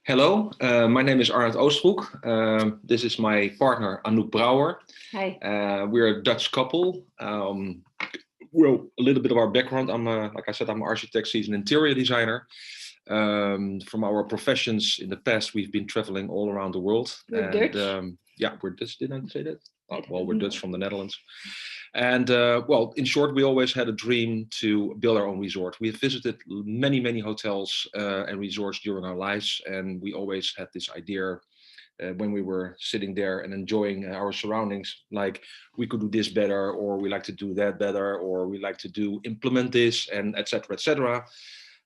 Hello, my name is Arnold Oostbroek. This is my partner Anouk Brouwer. Hi. We're a Dutch couple. Well, a little bit of our background. Like I said, I'm an architect, she's an interior designer. From our professions in the past, we've been traveling all around the world. We're Dutch. Yeah, we're Dutch. Did I say that? I Well, we're don't Dutch know. from the Netherlands. And well, in short, we always had a dream to build our own resort. We have visited many, many hotels and resorts during our lives, and we always had this idea when we were sitting there and enjoying our surroundings, like we could do this better, or we like to do that better, or we like to implement this, and etc. etc.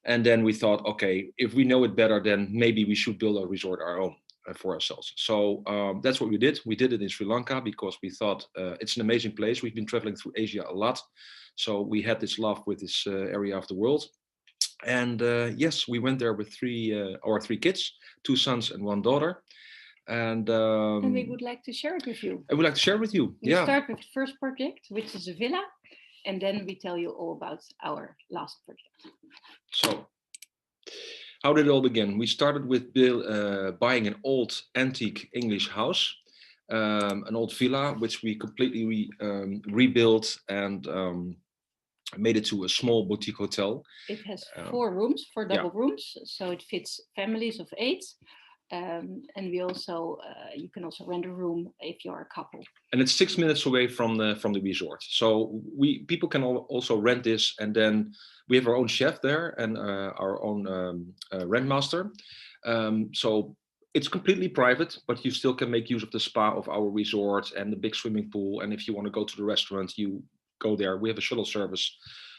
And then we thought, okay, if we know it better, then maybe we should build a resort our own for ourselves. So that's what we did. We did it in Sri Lanka because we thought it's an amazing place. We've been traveling through Asia a lot. So we had this love with this area of the world. And yes, we went there with our three kids, 2 sons and 1 daughter. And we would like to share it with you. I would like to share with you. We start with the first project, which is a villa. And then we tell you all about our last project. So, how did it all begin? We started with buying an old antique English house, an old villa, which we completely rebuilt and made it to a small boutique hotel. It has 4 rooms, 4 double rooms, so it fits families of 8. And we also, you can also rent a room if you're a couple. And it's 6 minutes away from the resort. So people can also rent this, and then we have our own chef there and our own rentmaster. So it's completely private, but you still can make use of the spa of our resort and the big swimming pool. And if you want to go to the restaurant, you go there. We have a shuttle service,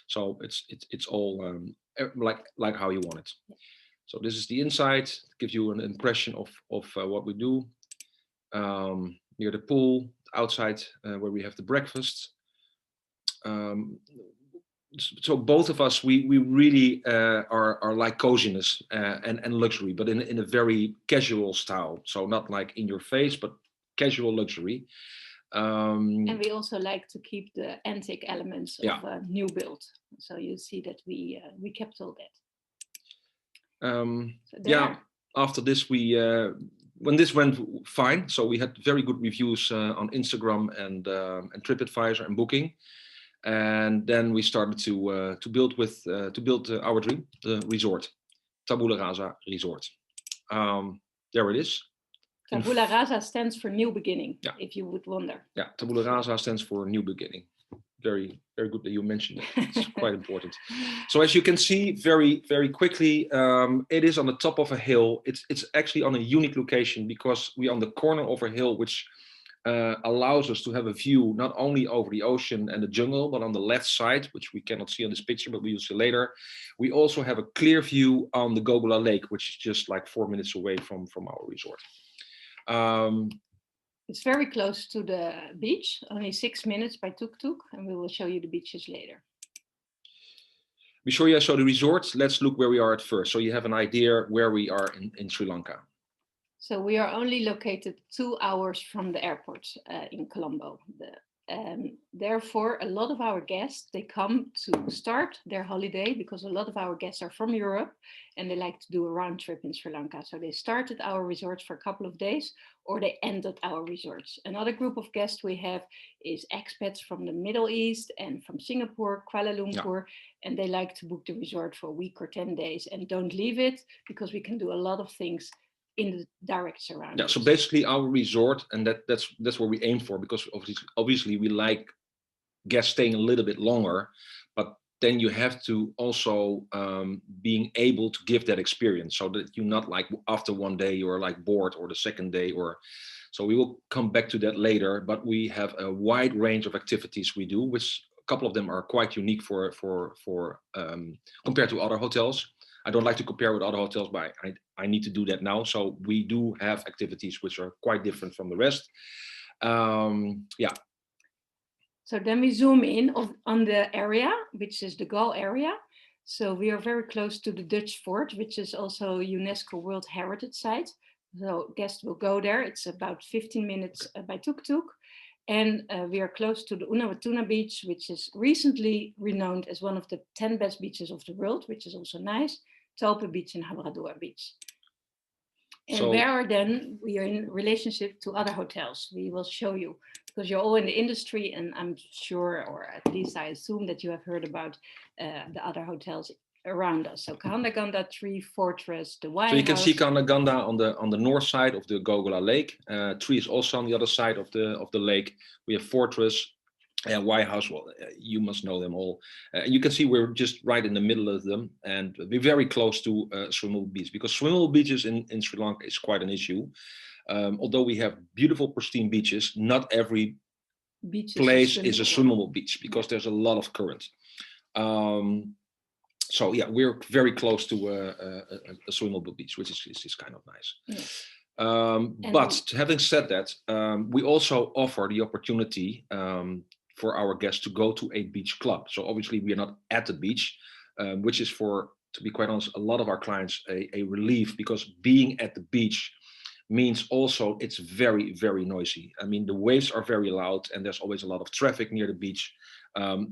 so it's all like how you want it. So this is the inside. It gives you an impression of what we do. Near the pool, outside where we have the breakfast. So both of us, we really are like coziness and luxury, but in a very casual style. So not like in your face, but casual luxury. And we also like to keep the antique elements of a new build. So you see that we kept all that. After this, when this went fine, so we had very good reviews on Instagram and TripAdvisor and Booking, and then we started to build our dream, the resort, Tabula Rasa Resort. There it is. Tabula Rasa stands for new beginning, if you would wonder. Yeah, Tabula Rasa stands for new beginning. Very, very good that you mentioned it. It's quite important. So as you can see very, very quickly, it is on the top of a hill. It's actually on a unique location because we're on the corner of a hill, which allows us to have a view not only over the ocean and the jungle, but on the left side, which we cannot see on this picture, but we will see later. We also have a clear view on the Koggala Lake, which is just like 4 minutes away from our resort. It's very close to the beach, only 6 minutes by tuk-tuk, and we will show you the beaches later. Before I show the resort, let's look where we are at first, so you have an idea where we are in Sri Lanka. So we are only located 2 hours from the airport in Colombo. Therefore, a lot of our guests, they come to start their holiday because a lot of our guests are from Europe and they like to do a round trip in Sri Lanka. So they started our resorts for a couple of days or they ended our resorts. Another group of guests we have is expats from the Middle East and from Singapore, Kuala Lumpur, and they like to book the resort for a week or 10 days and don't leave it because we can do a lot of things in the direct surroundings. Yeah, so basically our resort, and that's what we aim for, because obviously we like guests staying a little bit longer, but then you have to also being able to give that experience so that you're not like after 1 day you're like bored, or the second day, or so we will come back to that later. But we have a wide range of activities we do, which a couple of them are quite unique for compared to other hotels. I don't like to compare with other hotels, but I need to do that now. So we do have activities which are quite different from the rest. So then we zoom in on the area, which is the Galle area. So we are very close to the Dutch fort, which is also UNESCO World Heritage Site. So guests will go there. It's about 15 minutes by tuk-tuk. And we are close to the Unawatuna beach, which is recently renowned as one of the 10 best beaches of the world, which is also nice. Taupe Beach and Habradua Beach. And So where then we are in relationship to other hotels. We will show you, because you're all in the industry, and I'm sure, or at least I assume, that you have heard about the other hotels around us. So Koggala, Tree, Fortress, the White so you can House. see Koggala on the north side of the Koggala Lake. Tree is also on the other side of the lake. We have Fortress and White House. Well, you must know them all. You can see we're just right in the middle of them, and we're very close to swimmable beach, because swimmable beaches in Sri Lanka is quite an issue. Although we have beautiful, pristine beaches, not every place is a swimmable beach, because there's a lot of current. So yeah, we're very close to a swimmable beach, which is kind of nice. Yeah. But having said that, we also offer the opportunity for our guests to go to a beach club. So obviously we are not at the beach, which is, to be quite honest, a lot of our clients a relief, because being at the beach means also it's very, very noisy. I mean, the waves are very loud, and there's always a lot of traffic near the beach,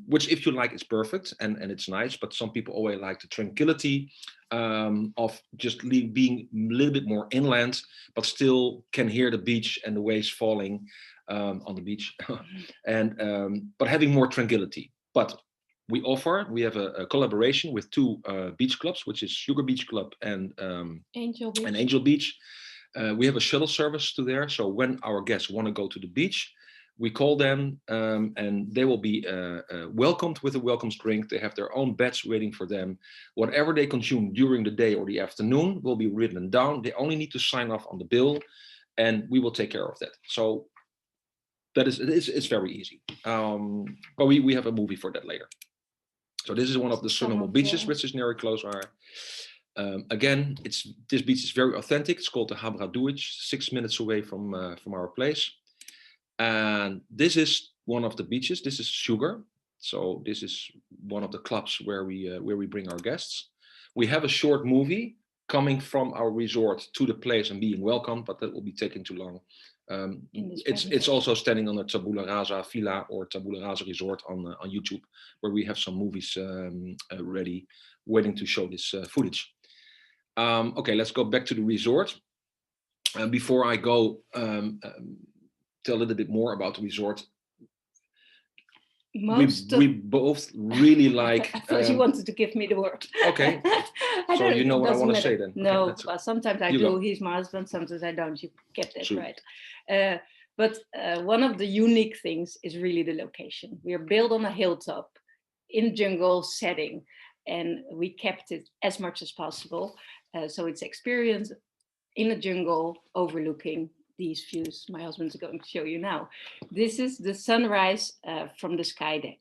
which, if you like, is perfect, and it's nice. But some people always like the tranquility of just being a little bit more inland, but still can hear the beach and the waves falling on the beach, and but having more tranquility. But we have a collaboration with two beach clubs, which is Sugar Beach Club and Angel Beach. We have a shuttle service to there. So when our guests want to go to the beach, we call them, and they will be welcomed with a welcome drink. They have their own beds waiting for them. Whatever they consume during the day or the afternoon will be written down. They only need to sign off on the bill, and we will take care of that. So it's very easy. But we have a movie for that later. So this is one of the swimmable beaches, which is near close by. Again, this beach is very authentic. It's called the Habra Duich, 6 minutes away from our place. And this is one of the beaches. This is Sugar. So this is one of the clubs where we bring our guests. We have a short movie coming from our resort to the place and being welcomed, but that will be taking too long. It's also standing on the Tabula Rasa Villa or Tabula Rasa Resort on YouTube, where we have some movies ready, waiting to show this footage. Okay, let's go back to the resort. Before I go tell a little bit more about the resort, we both really like. I thought you wanted to give me the word. Okay. So you know what I want to say then. No, okay, well, sometimes I do. Go. He's my husband. Sometimes I don't. You get that right. But one of the unique things is really the location. We are built on a hilltop in jungle setting, and we kept it as much as possible. So it's experience in a jungle overlooking these views my husband's going to show you now. This is the sunrise from the sky deck.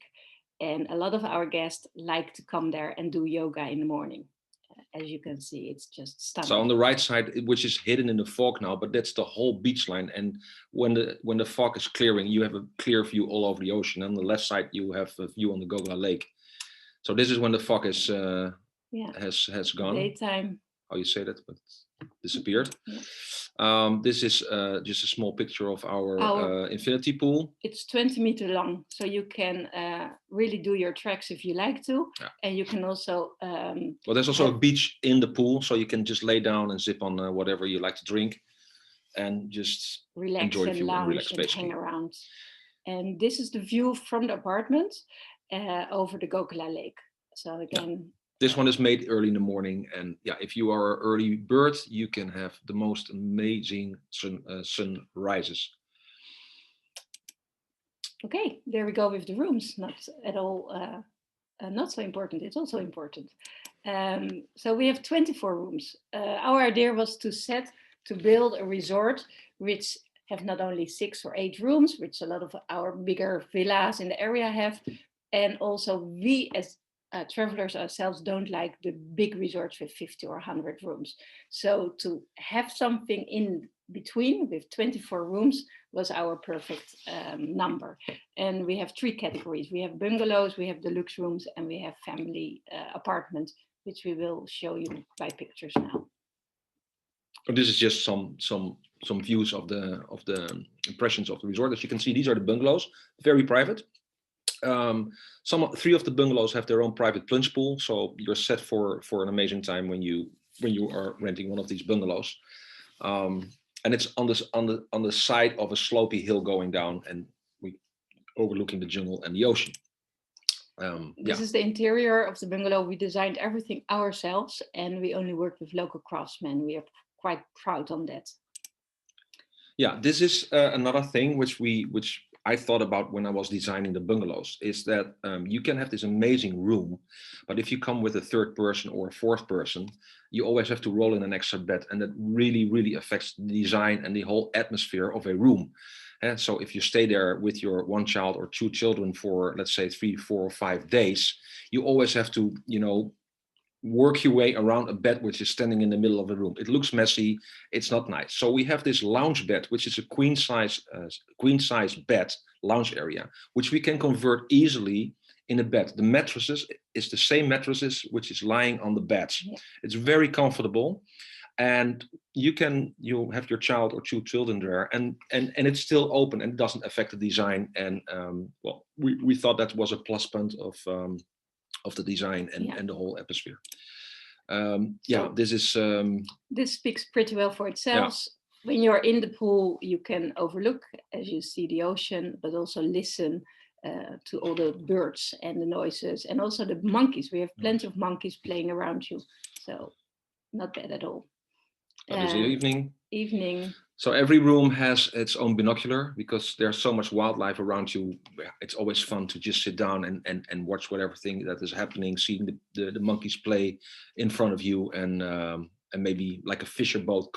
And a lot of our guests like to come there and do yoga in the morning. As you can see, it's just stunning. So on the right side, which is hidden in the fog now, but that's the whole beach line. And when the fog is clearing, you have a clear view all over the ocean. On the left side, you have a view on the Koggala Lake. So this is when the fog is has gone. Daytime. How you say that? But disappeared. Yeah. This is just a small picture of our infinity pool. It's 20 meters long, so you can really do your tracks if you like to, and you can also. Well, there's also a beach in the pool, so you can just lay down and sip on whatever you like to drink, and just relax enjoy and the view lounge and relax, and hang around. And this is the view from the apartment over the Koggala Lake. So again. This one is made early in the morning, and if you are an early bird, you can have the most amazing sunrises. Okay, there we go with the rooms. Not at all, not so important. It's also important. So we have 24 rooms. Our idea was to build a resort which have not only 6 or 8 rooms, which a lot of our bigger villas in the area have, and also we as travelers ourselves don't like the big resorts with 50 or 100 rooms. So to have something in between with 24 rooms was our perfect number. And we have 3 categories. We have bungalows, we have deluxe rooms, and we have family apartments, which we will show you by pictures now. This is just some views of the impressions of the resort. As you can see, these are the bungalows, very private. 3 of the bungalows have their own private plunge pool, so you're set for an amazing time when you are renting one of these bungalows. And it's on the side of a slopey hill going down, and we overlooking the jungle and the ocean. This is the interior of the bungalow. We designed everything ourselves, and we only work with local craftsmen. We are quite proud on that. Yeah, this is another thing which I thought about when I was designing the bungalows, is that you can have this amazing room, but if you come with a third person or a fourth person, you always have to roll in an extra bed, and that really affects the design and the whole atmosphere of a room. And so if you stay there with your one child or two children for, let's say, 3, 4, or 5 days, you always have to, work your way around a bed which is standing in the middle of the room. It looks messy. It's not nice. So we have this lounge bed, which is a queen size bed lounge area, which we can convert easily in a bed. The mattresses is the same mattresses which is lying on the bed. Yeah. It's very comfortable, and you have your child or two children there, and it's still open and it doesn't affect the design. And well, we thought that was a plus point of the design and the whole atmosphere. So this speaks pretty well for itself. Yeah. When you're in the pool, you can overlook, as you see, the ocean, but also listen to all the birds and the noises, and also the monkeys. We have plenty of monkeys playing around you, so not bad at all. That is the evening. So every room has its own binocular, because there's so much wildlife around you. It's always fun to just sit down and watch whatever thing that is happening, seeing the monkeys play in front of you, and maybe like a fisher boat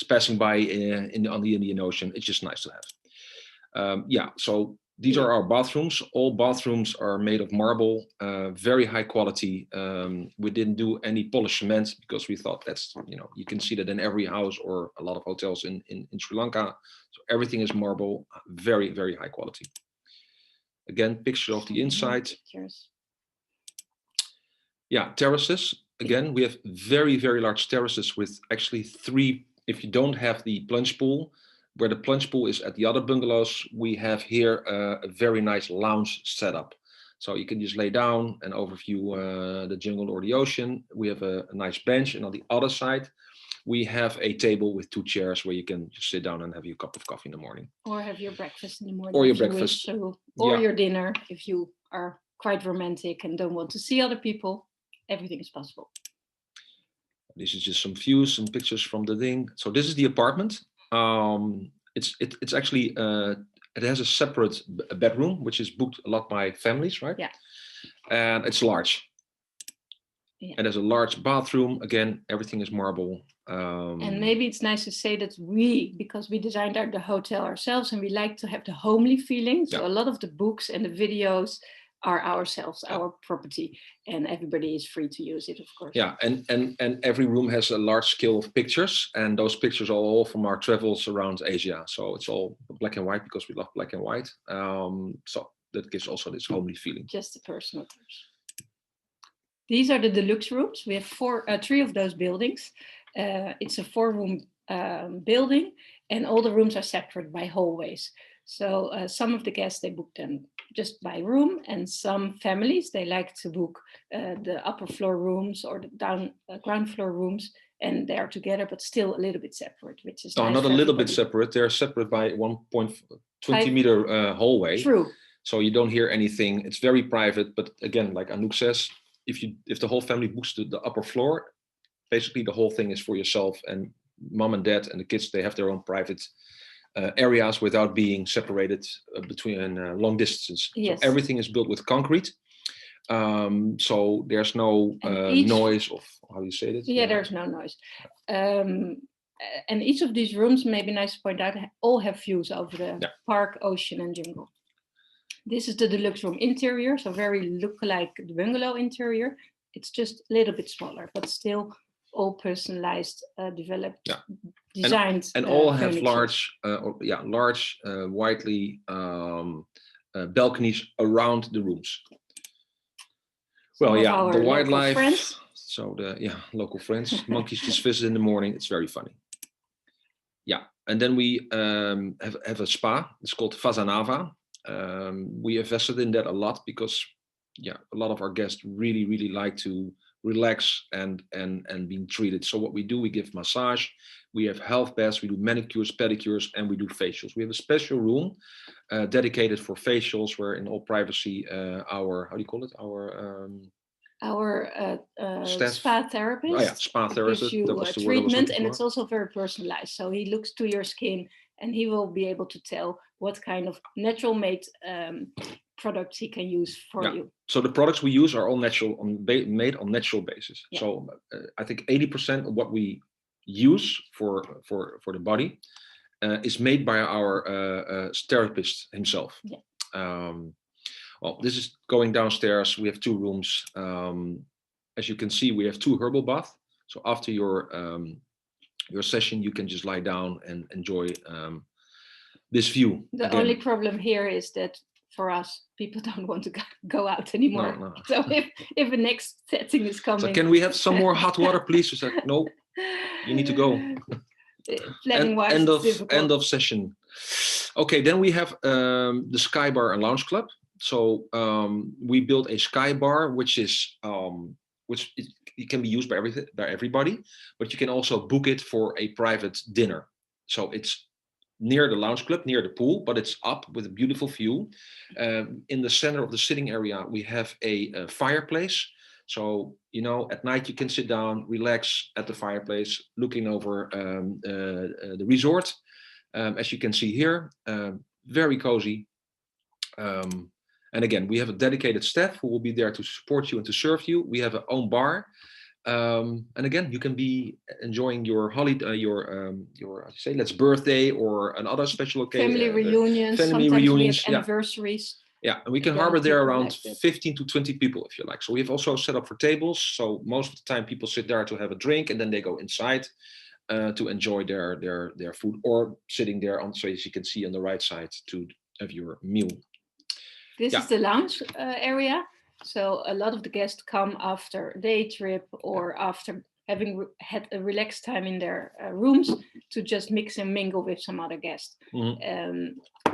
passing by on the Indian Ocean. It's just nice to have. So these are our bathrooms. All bathrooms are made of marble, very high quality. We didn't do any polished cement, because we thought that's, you can see that in every house or a lot of hotels in Sri Lanka. So everything is marble, very, very high quality. Again, picture of the inside. Yeah, terraces. Again, we have very, very large terraces with actually 3, if you don't have the plunge pool. Where the plunge pool is at the other bungalows, we have here a very nice lounge setup. So you can just lay down and overview the jungle or the ocean. We have a nice bench, and on the other side, we have a table with 2 chairs where you can just sit down and have your cup of coffee in the morning. Or have your breakfast in the morning. Or your breakfast. Or your dinner, if you are quite romantic and don't want to see other people. Everything is possible. This is just some views, some pictures from the thing. So this is the apartment. It's actually it has a separate bedroom, which is booked a lot by families, right? Yeah. And it's large. Yeah. And there's a large bathroom. Again, everything is marble. And maybe it's nice to say that because we designed the hotel ourselves, and we like to have the homely feeling. So a lot of the books and the videos are ourselves, our property, and everybody is free to use it, of course. Yeah, and every room has a large scale of pictures, and those pictures are all from our travels around Asia. So it's all black and white, because we love black and white. So that gives also this homely feeling. Just a personal touch. These are the deluxe rooms. We have 3 of those buildings. It's a 4-room building, and all the rooms are separate by hallways. So some of the guests, they book them just by room, and some families, they like to book the upper floor rooms or the ground floor rooms, and they are together, but still a little bit separate, which is nice. Not a little bit separate. They're separate by 1.20 meter hallway. True. So you don't hear anything. It's very private. But again, like Anouk says, if the whole family books the upper floor, basically the whole thing is for yourself, and mom and dad and the kids, they have their own private areas without being separated between long distances. Yes. So everything is built with concrete. So there's no noise of, how you say it? Yeah, there's no noise. And each of these rooms, maybe nice to point out, all have views over the park, ocean, and jungle. This is the deluxe room interior, so very look-alike the bungalow interior. It's just a little bit smaller, but still all personalized, developed, designed. And all have large, widely balconies around the rooms. Well, the wildlife. Friends. So local friends. Monkeys just visit in the morning. It's very funny. Yeah, and then we have a spa. It's called Fasanava. We invested in that a lot because, a lot of our guests really, really like to relax and being treated. So what we do, we give massage, we have health baths, we do manicures, pedicures, and we do facials. We have a special room dedicated for facials, where in all privacy, our, how do you call it, our staff, spa therapist, oh yeah, spa therapist, gives you that was the word I was treatment, looking and for. it's also very personalized. So he looks to your skin, and he will be able to tell what kind of natural made products he can use for you. So the products we use are all natural, made on natural basis. Yeah. So I think 80% of what we use for the body is made by our therapist himself. Yeah. Well, this is going downstairs. We have 2 rooms. As you can see, we have 2 herbal baths. So after your session, you can just lie down and enjoy this view. The only problem here is that for us, people don't want to go out anymore. No. So if the next setting is coming, so can we have some more hot water, please? Is that no? You need to go. End of session. Okay, then we have the Sky Bar and Lounge Club. So we built a Sky Bar, which it can be used by everybody, but you can also book it for a private dinner. So it's near the lounge club, near the pool, but it's up with a beautiful view. In the center of the sitting area, we have a fireplace. So, at night you can sit down, relax at the fireplace, looking over the resort. As you can see here, very cozy. And again, we have a dedicated staff who will be there to support you and to serve you. We have our own bar. And again, you can be enjoying your holiday, your let's birthday or another special occasion. Family reunions. Sometimes we have anniversaries. Yeah, and we can harbor there around 15 to 20 people if you like. So we have also set up for tables. So most of the time people sit there to have a drink, and then they go inside to enjoy their food, or sitting there on, so as you can see on the right side, to have your meal. This is the lounge area. So a lot of the guests come after a day trip or after having had a relaxed time in their rooms to just mix and mingle with some other guests.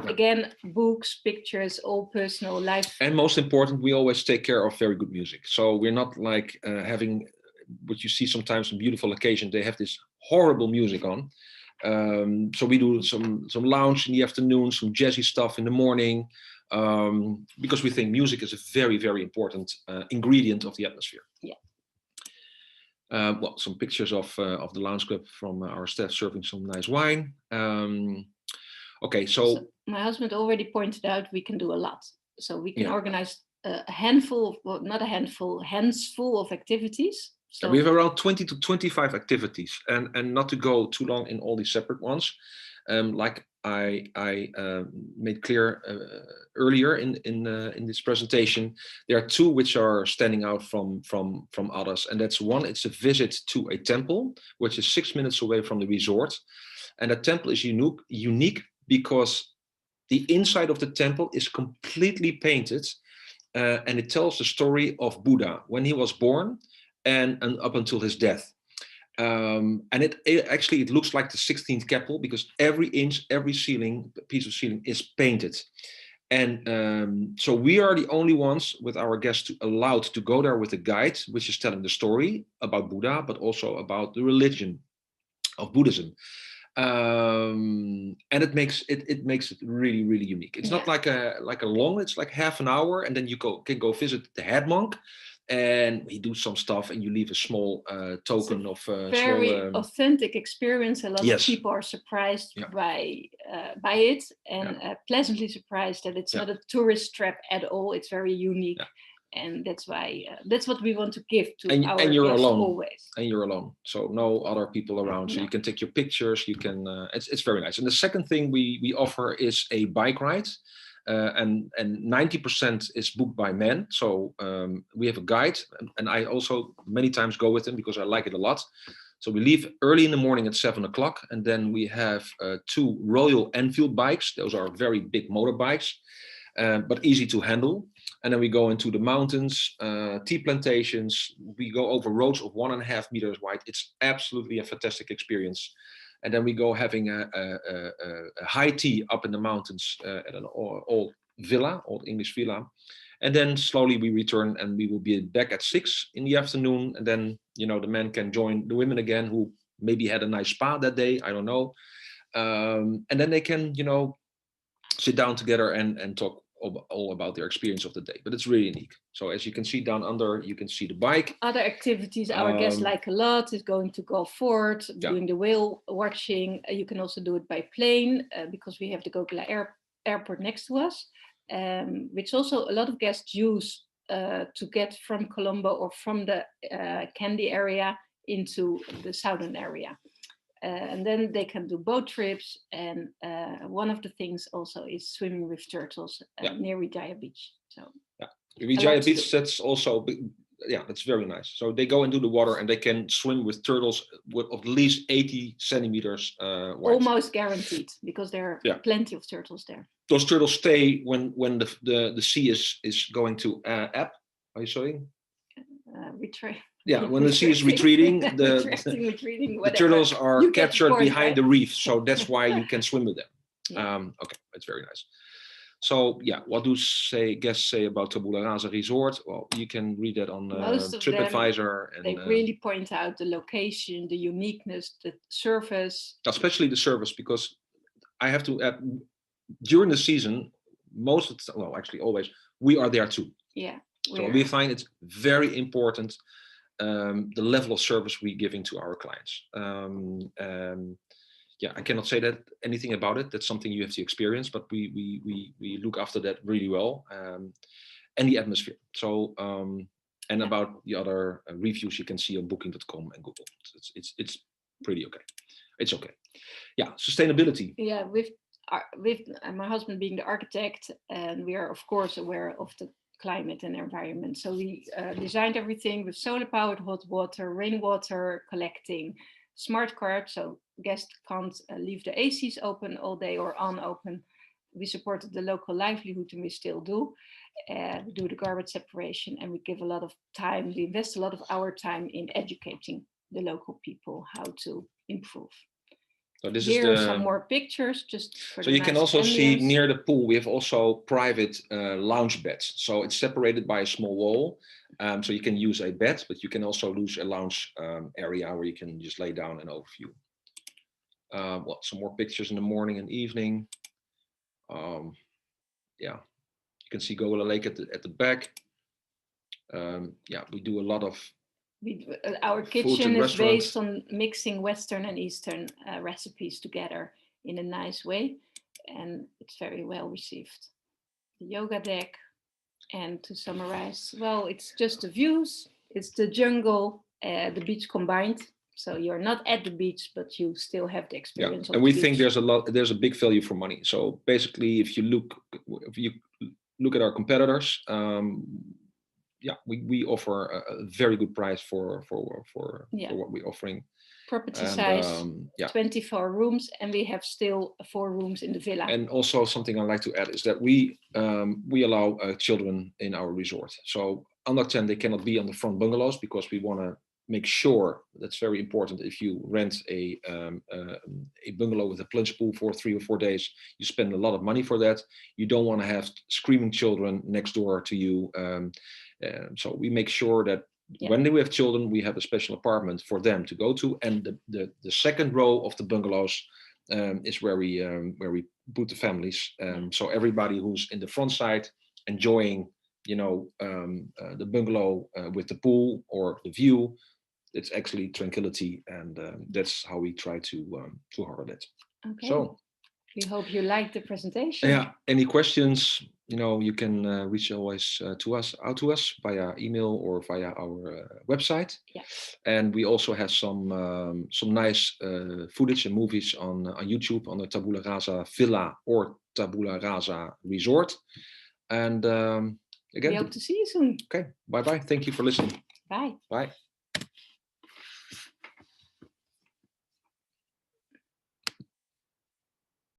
Again, books, pictures, all personal life. And most important, we always take care of very good music. So we're not like having what you see sometimes on beautiful occasions. They have this horrible music on. So we do some lounge in the afternoon, some jazzy stuff in the morning. Because we think music is a very, very important ingredient of the atmosphere. Yeah. Well, some pictures of the lounge club from our staff serving some nice wine. Okay, so my husband already pointed out we can do a lot. So we can organize a handful, not a handful, hands full of activities. So we have around 20 to 25 activities, and not to go too long in all these separate ones. Like I made clear earlier in this presentation, there are 2 which are standing out from others, and that's one. It's a visit to a temple, which is 6 minutes away from the resort, and the temple is unique because the inside of the temple is completely painted, and it tells the story of Buddha when he was born and up until his death. And it actually looks like the 16th Keppel, because every inch, every piece of ceiling is painted. And so we are the only ones with our guests allowed to go there with a guide, which is telling the story about Buddha, but also about the religion of Buddhism. And it makes it really, really unique. It's not like a long, it's like half an hour, and then you can go visit the head monk. And we do some stuff, and you leave a small token of very authentic experience. A lot of people are surprised by it, and pleasantly surprised that it's not a tourist trap at all. It's very unique, and that's why that's what we want to give to our guests always. And you're alone, so no other people around. So you can take your pictures. You can. It's very nice. And the second thing we offer is a bike ride. And 90% is booked by men. So we have a guide, and I also many times go with them because I like it a lot. So we leave early in the morning at 7 o'clock, and then we have 2 Royal Enfield bikes. Those are very big motorbikes, but easy to handle. And then we go into the mountains, tea plantations. We go over roads of 1.5 meters wide. It's absolutely a fantastic experience. And then we go having a high tea up in the mountains at an old English villa. And then slowly we return, and we will be back at 6 in the afternoon. And then, the men can join the women again who maybe had a nice spa that day. I don't know. And then they can, sit down together and talk all about their experience of the day. But it's really unique. So as you can see down under, you can see the bike. Other activities our guests like a lot is going to Galle Fort, doing the whale watching. You can also do it by plane because we have the Koggala airport next to us, which also a lot of guests use to get from Colombo or from the Kandy area into the southern area. And then they can do boat trips. And one of the things also is swimming with turtles near Wijaya Beach. So Wijaya Beach, that's also, that's very nice. So they go into the water and they can swim with turtles with at least 80 centimeters wide. Almost guaranteed, because there are plenty of turtles there. Those turtles stay when the sea is going to ebb. Are you saying? Retreat. Yeah, when the sea is retreating, the turtles are captured behind the reef. So that's why you can swim with them. Yeah. Okay, that's very nice. So what do guests say about Tabula Rasa Resort? Well, you can read that on TripAdvisor. They really point out the location, the uniqueness, the service. Especially the service, because I have to add, during the season, actually always, we are there too. Yeah. So we find it's very important, the level of service we're giving to our clients. I cannot say that anything about it. That's something you have to experience, but we look after that really well, and the atmosphere. So and about the other reviews you can see on Booking.com and Google. It's pretty okay. It's okay. Yeah, sustainability. Yeah, with my husband being the architect, and we are of course aware of the climate and environment. So we designed everything with solar powered hot water, rainwater collecting, smart cards, so guests can't leave the ACs open all day or on open. We supported the local livelihood, and we still do. We do the garbage separation, and we give a lot of time. We invest a lot of our time in educating the local people how to improve. So this Here is are some more pictures, just for so the you can nice also see ambience. near the pool we have also private lounge beds. So it's separated by a small wall. So you can use a bed, but you can also use a lounge area where you can just lay down and overview. Some more pictures in the morning and evening. You can see Koggala Lake at the back. We do a lot of. Our kitchen is based on mixing Western and Eastern recipes together in a nice way, and it's very well received. The yoga deck, and to summarize, well, it's just the views, it's the jungle, the beach combined. So you're not at the beach, but you still have the experience. And we think there's a big value for money. So basically, if you look at our competitors, we offer a very good price for what we're offering. Property size, 24 rooms, and we have still 4 rooms in the villa. And also something I'd like to add is that we allow children in our resort. So under 10, they cannot be on the front bungalows, because we want to make sure, that's very important. If you rent a bungalow with a plunge pool for 3 or 4 days, you spend a lot of money for that. You don't want to have screaming children next door to you. So we make sure that when we have children, we have a special apartment for them to go to, and the second row of the bungalows is where we put the families. So everybody who's in the front side enjoying, the bungalow with the pool or the view, it's actually tranquility, and that's how we try to harvest it. Okay. So we hope you liked the presentation. Yeah. Any questions? You can reach always to us via email or via our website. Yeah. And we also have some nice footage and movies on YouTube on the Tabula Rasa Villa or Tabula Rasa Resort. And again, we hope to see you soon. Okay. Bye-bye. Thank you for listening. Bye. Bye.